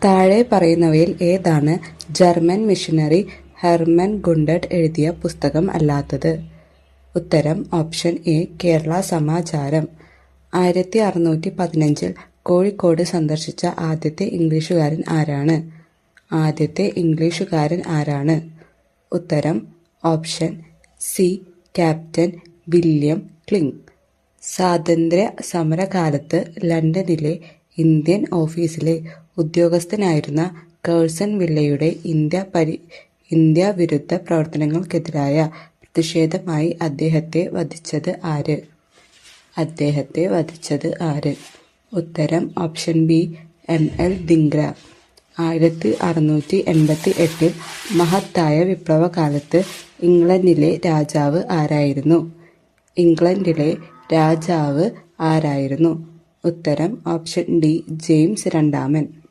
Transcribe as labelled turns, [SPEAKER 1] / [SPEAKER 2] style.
[SPEAKER 1] താഴെ പറയുന്നവയിൽ ഏതാണ് ജർമ്മൻ മിഷനറി ഹെർമൻ ഗുണ്ടട്ട് എഴുതിയ പുസ്തകം അല്ലാത്തത്? ഉത്തരം ഓപ്ഷൻ എ കേരള സമാചാരം. 1615 കോഴിക്കോട് സന്ദർശിച്ച ആദ്യത്തെ ഇംഗ്ലീഷുകാരൻ ആരാണ്? ഉത്തരം option C captain William cling. സ്വാതന്ത്ര്യ സമരകാലത്ത് ലണ്ടനിലെ ഇന്ത്യൻ ഓഫീസിലെ ഉദ്യോഗസ്ഥനായിരുന്ന കേഴ്സൺ വില്ലയുടെ ഇന്ത്യ വിരുദ്ധ പ്രവർത്തനങ്ങൾക്കെതിരായ പ്രതിഷേധമായി അദ്ദേഹത്തെ വധിച്ചത് ആര്? ഉത്തരം ഓപ്ഷൻ ബി എം.എൽ. ധിംഗ്ര. 1688 മഹത്തായ വിപ്ലവകാലത്ത് ഇംഗ്ലണ്ടിലെ രാജാവ് ആരായിരുന്നു? ഉത്തരം ഓപ്ഷൻ ഡി ജെയിംസ് രണ്ടാമൻ.